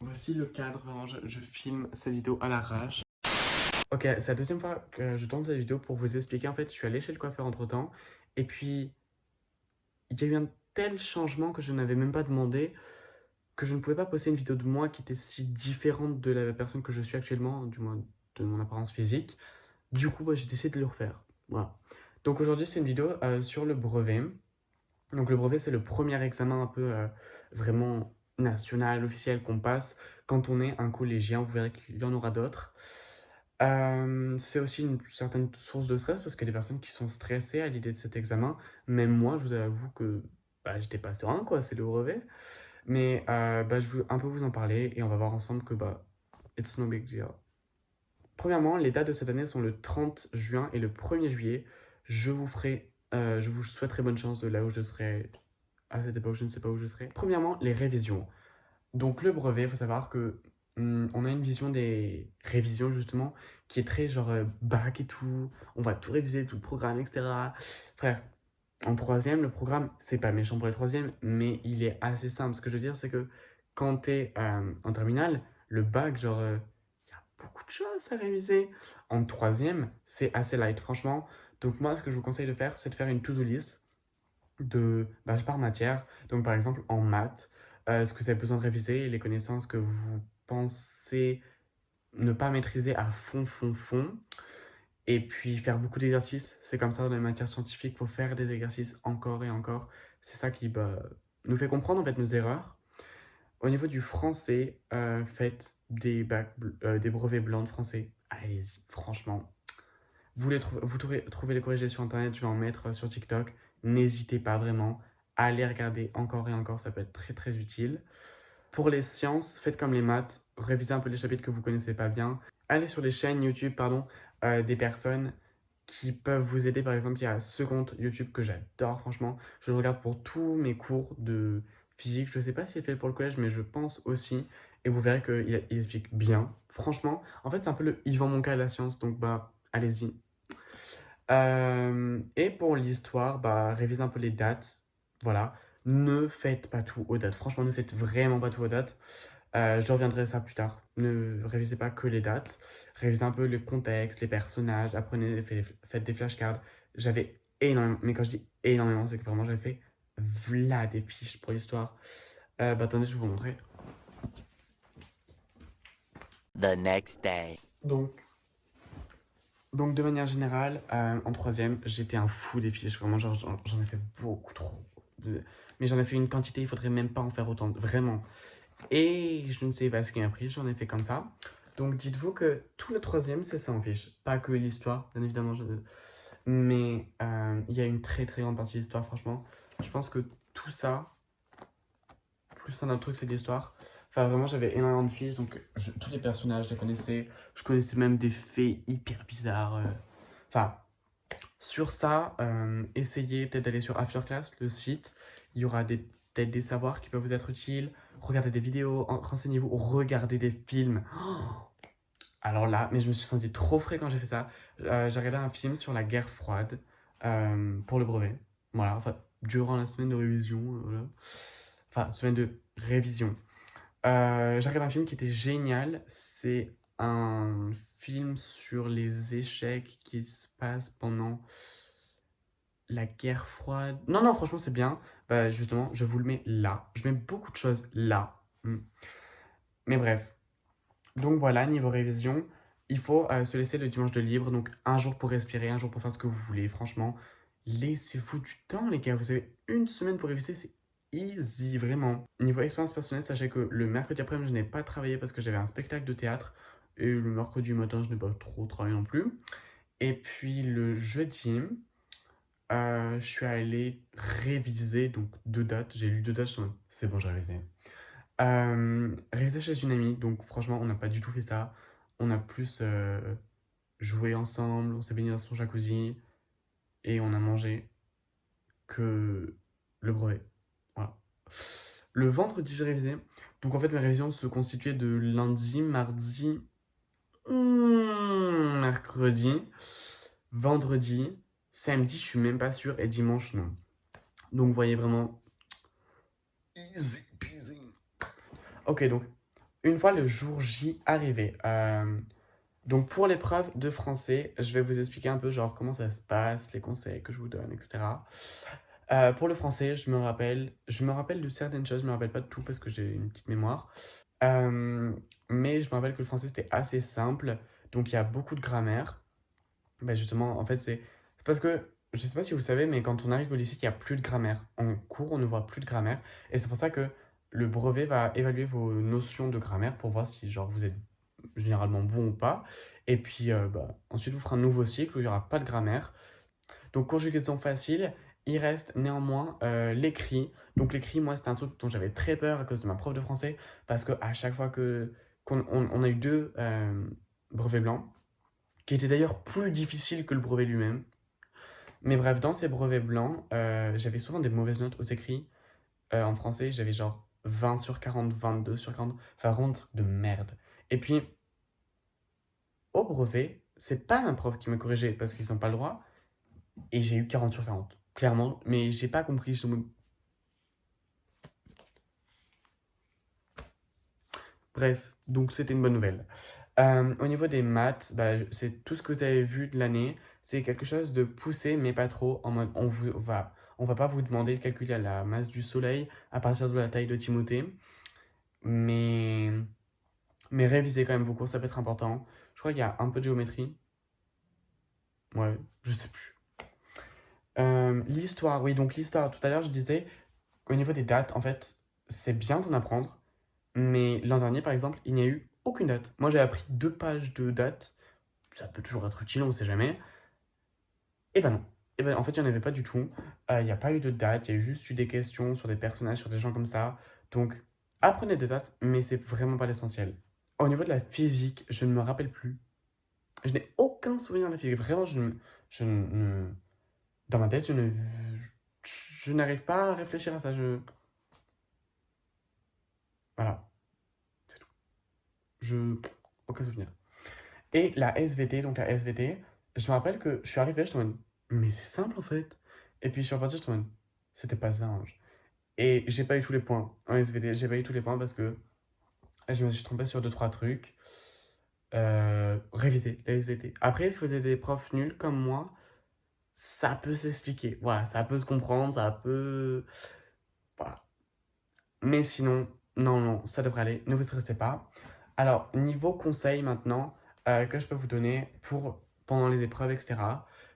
Voici le cadre, vraiment, je filme cette vidéo à l'arrache. Ok, c'est la deuxième fois que je tourne cette vidéo pour vous expliquer. En fait, je suis allé chez le coiffeur entre-temps. Et puis, il y a eu un tel changement que je n'avais même pas demandé que je ne pouvais pas poster une vidéo de moi qui était si différente de la personne que je suis actuellement, du moins de mon apparence physique. Du coup, j'ai décidé de le refaire. Voilà. Donc aujourd'hui, c'est une vidéo sur le brevet. Donc le brevet, c'est le premier examen un peu vraiment national, officiel qu'on passe quand on est un collégien. Vous verrez qu'il y en aura d'autres. C'est aussi une certaine source de stress parce qu'il y a des personnes qui sont stressées à l'idée de cet examen. Même moi, je vous avoue que j'étais pas serein, quoi, c'est le brevet. Mais je veux un peu vous en parler et on va voir ensemble que it's no big deal. Premièrement, les dates de cette année sont le 30 juin et le 1er juillet. Je vous souhaiterai bonne chance de là où je serai à cette époque, je ne sais pas où je serai. Premièrement, les révisions. Donc le brevet, il faut savoir que on a une vision des révisions justement qui est très genre bac et tout. On va tout réviser, tout le programme, etc. Frère, en troisième, le programme, c'est pas méchant pour les troisièmes, mais il est assez simple. Ce que je veux dire, c'est que quand t'es en terminale, le bac, genre, il y a beaucoup de choses à réviser. En troisième, c'est assez light, franchement. Donc moi, ce que je vous conseille de faire, c'est de faire une to-do list par matière. Donc, par exemple, en maths, ce que vous avez besoin de réviser, les connaissances que vous pensez ne pas maîtriser à fond. Et puis, faire beaucoup d'exercices. C'est comme ça dans les matières scientifiques, il faut faire des exercices encore et encore. C'est ça qui nous fait comprendre en fait nos erreurs. Au niveau du français, faites des brevets blancs de français. Allez-y, franchement. Trouvez les corrigés sur internet, je vais en mettre sur TikTok. N'hésitez pas vraiment à aller regarder encore et encore, ça peut être très très utile. Pour les sciences, faites comme les maths, révisez un peu les chapitres que vous connaissez pas bien. Allez sur les chaînes YouTube, des personnes qui peuvent vous aider. Par exemple, il y a ce compte YouTube que j'adore, franchement. Je le regarde pour tous mes cours de physique. Je ne sais pas s'il est fait pour le collège, mais je pense aussi. Et vous verrez qu'il explique bien. Franchement, en fait, c'est un peu le Yvan Monca de la science. Donc, allez-y. Et pour l'histoire, révisez un peu les dates. Voilà. Ne faites pas tout aux dates. Franchement, ne faites vraiment pas tout aux dates. Je reviendrai à ça plus tard. Ne révisez pas que les dates. Révisez un peu le contexte, les personnages. Apprenez, faites des flashcards. J'avais énormément, mais quand je dis énormément, c'est que vraiment j'avais fait v'là des fiches pour l'histoire. Attendez, je vais vous montrer. The next day. Donc de manière générale, en troisième, j'étais un fou des fiches. Vraiment, j'en ai fait beaucoup trop. Mais j'en ai fait une quantité, il faudrait même pas en faire autant. Vraiment. Et je ne sais pas ce qui m'a pris, j'en ai fait comme ça. Donc dites-vous que tout le troisième, c'est ça en fiche. Pas que l'histoire, bien évidemment. Mais il y a une très très grande partie d'histoire, franchement. Je pense que tout ça, plus un autre truc, c'est l'histoire. Enfin, vraiment, j'avais énormément de fiches, donc tous les personnages, je les connaissais. Je connaissais même des faits hyper bizarres. Enfin, sur ça, essayez peut-être d'aller sur Afterclass, le site. Il y aura peut-être des savoirs qui peuvent vous être utiles. Regardez des vidéos, renseignez-vous, regardez des films. Alors là, mais je me suis senti trop frais quand j'ai fait ça. J'ai regardé un film sur la guerre froide pour le brevet. Voilà, enfin, durant la semaine de révision. Voilà. Enfin, semaine de révision. J'ai regardé un film qui était génial. C'est un film sur les échecs qui se passent pendant la guerre froide. Non, non, franchement, c'est bien. Justement, je vous le mets là. Je mets beaucoup de choses là. Mais bref. Donc voilà, niveau révision, il faut se laisser le dimanche de libre. Donc un jour pour respirer, un jour pour faire ce que vous voulez. Franchement, laissez-vous du temps, les gars. Vous avez une semaine pour réviser, c'est easy, vraiment. Niveau expérience personnelle, sachez que le mercredi après-midi, je n'ai pas travaillé parce que j'avais un spectacle de théâtre. Et le mercredi matin, je n'ai pas trop travaillé non plus. Et puis le jeudi, je suis allé réviser donc deux dates. J'ai lu deux dates, c'est bon, j'ai révisé. Réviser chez une amie, donc franchement, on n'a pas du tout fait ça. On a plus joué ensemble, on s'est baigné dans son jacuzzi et on a mangé que le brevet. Voilà. Le vendredi, j'ai révisé. Donc en fait, mes révisions se constituaient de lundi, mardi, mercredi, vendredi, samedi, je suis même pas sûr, et dimanche, non. Donc vous voyez vraiment easy peasy. Ok, donc une fois le jour J arrivé, donc pour l'épreuve de français, je vais vous expliquer un peu genre comment ça se passe, les conseils que je vous donne, etc. Pour le français, je me rappelle de certaines choses, je me rappelle pas de tout parce que j'ai une petite mémoire. Euh, mais je me rappelle que le français c'était assez simple, donc il y a beaucoup de grammaire. Ben justement, en fait, c'est parce que, je sais pas si vous savez, mais quand on arrive au lycée, il n'y a plus de grammaire. En cours, on ne voit plus de grammaire. Et c'est pour ça que le brevet va évaluer vos notions de grammaire pour voir si genre, vous êtes généralement bon ou pas. Et puis, ensuite, vous ferez un nouveau cycle où il n'y aura pas de grammaire. Donc, conjugaison facile. Il reste néanmoins l'écrit. Donc, l'écrit, moi, c'était un truc dont j'avais très peur à cause de ma prof de français. Parce que à chaque fois qu'on a eu deux brevets blancs, qui étaient d'ailleurs plus difficiles que le brevet lui-même. Mais bref, dans ces brevets blancs, j'avais souvent des mauvaises notes aux écrits. En français, j'avais genre 20 sur 40, 22 sur 40. Enfin, vraiment, de merde. Et puis, au brevet, c'est pas un prof qui m'a corrigé parce qu'ils n'ont pas le droit. Et j'ai eu 40 sur 40, clairement. Mais j'ai pas compris. Bref, donc c'était une bonne nouvelle. Au niveau des maths, bah, c'est tout ce que vous avez vu de l'année. C'est quelque chose de poussé, mais pas trop. En mode, on va pas vous demander de calculer la masse du Soleil à partir de la taille de Timothée. Mais, mais révisez quand même vos cours, ça peut être important. Je crois qu'il y a un peu de géométrie. Ouais, je sais plus. L'histoire, oui, donc l'histoire, tout à l'heure, je disais qu'au niveau des dates, en fait, c'est bien d'en apprendre. Mais l'an dernier, par exemple, il n'y a eu aucune date. Moi, j'ai appris 2 pages de dates. Ça peut toujours être utile, on ne sait jamais. Et ben non. Et ben, en fait, il n'y en avait pas du tout. Il n'y a pas eu de date, il y a juste eu des questions sur des personnages, sur des gens comme ça. Donc, apprenez des dates, mais c'est vraiment pas l'essentiel. Au niveau de la physique, je ne me rappelle plus. Je n'ai aucun souvenir de la physique. Vraiment, dans ma tête, je n'arrive pas à réfléchir à ça. Voilà, c'est tout. Aucun souvenir. Et la SVT, donc la SVT, je me rappelle que je suis arrivé, je me mode, mais c'est simple en fait. Et puis je suis reparti, je me mode, c'était pas ça, Ange. Et j'ai pas eu tous les points en SVT, j'ai pas eu tous les points parce que je me suis trompé sur deux trois trucs. Réviser la SVT. Après, si vous êtes des profs nuls comme moi, ça peut s'expliquer. Voilà, ça peut se comprendre, ça peut. Voilà. Mais sinon, non, non, ça devrait aller. Ne vous stressez pas. Alors, niveau conseil maintenant, que je peux vous donner pour pendant les épreuves, etc.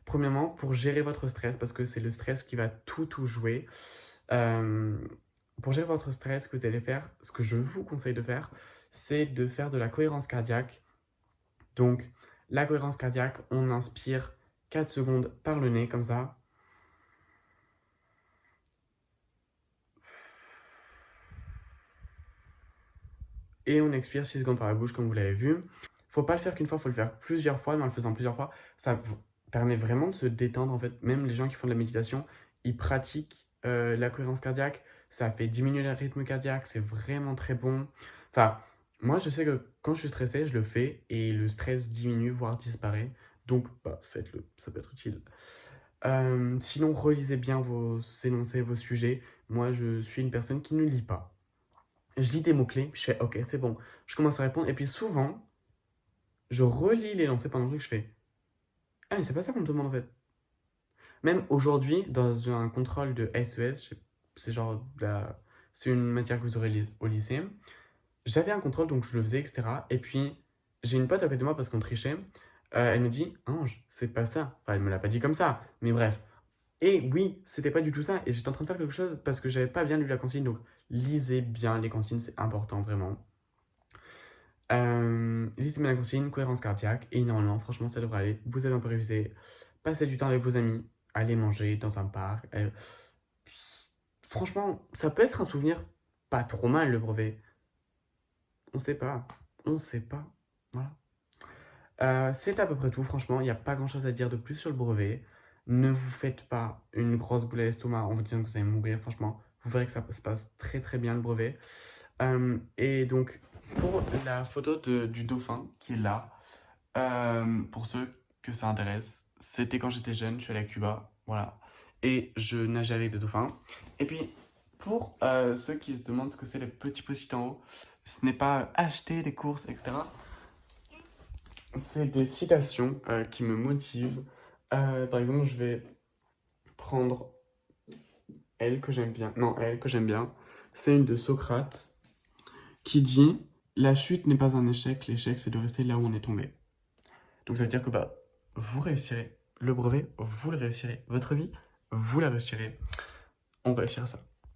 Premièrement, pour gérer votre stress, parce que c'est le stress qui va tout jouer. euh, pour gérer votre stress, ce que vous allez faire, ce que je vous conseille de faire, c'est de faire de la cohérence cardiaque. Donc, la cohérence cardiaque, on inspire 4 secondes par le nez, comme ça. Et on expire 6 secondes par la bouche, comme vous l'avez vu. Faut pas le faire qu'une fois, faut le faire plusieurs fois. Mais en le faisant plusieurs fois, ça vous permet vraiment de se détendre. En fait, même les gens qui font de la méditation, ils pratiquent la cohérence cardiaque. Ça fait diminuer le rythme cardiaque. C'est vraiment très bon. Enfin, moi, je sais que quand je suis stressé, je le fais et le stress diminue, voire disparaît. Donc, faites-le. Ça peut être utile. Sinon, relisez bien vos énoncés, vos sujets. Moi, je suis une personne qui ne lit pas. Je lis des mots-clés, puis je fais ok, c'est bon. Je commence à répondre, et puis souvent, je relis l'énoncé pendant que je fais ah, mais c'est pas ça qu'on me demande en fait. Même aujourd'hui, dans un contrôle de SES, c'est genre c'est une matière que vous aurez au lycée, j'avais un contrôle donc je le faisais, etc. Et puis j'ai une pote à côté de moi parce qu'on trichait. Elle me dit Ange, c'est pas ça. Enfin, elle me l'a pas dit comme ça, mais bref. Et oui, c'était pas du tout ça. Et j'étais en train de faire quelque chose parce que j'avais pas bien lu la consigne. Donc lisez bien les consignes, c'est important vraiment. Lisez bien la consigne, cohérence cardiaque, et normalement, franchement, ça devrait aller. Vous avez un peu révisé, passez du temps avec vos amis, allez manger dans un parc. Franchement, ça peut être un souvenir pas trop mal, le brevet. On sait pas. On sait pas. Voilà. C'est à peu près tout, franchement, il n'y a pas grand chose à dire de plus sur le brevet. Ne vous faites pas une grosse boule à l'estomac en vous disant que vous allez mourir, franchement. Vous verrez que ça se passe très très bien le brevet. Et donc, pour la photo du dauphin qui est là, pour ceux que ça intéresse, c'était quand j'étais jeune, je suis allé à Cuba, voilà. Et je nageais avec des dauphins. Et puis, pour ceux qui se demandent ce que c'est les petits post-it en haut, Ce n'est pas acheter des courses, etc. C'est des citations qui me motivent. Par exemple, je vais prendre elle que j'aime bien. Non, elle que j'aime bien. C'est une de Socrate qui dit: la chute n'est pas un échec, l'échec c'est de rester là où on est tombé. Donc ça veut dire que bah, vous réussirez. Le brevet, vous le réussirez. Votre vie, vous la réussirez. On réussira ça.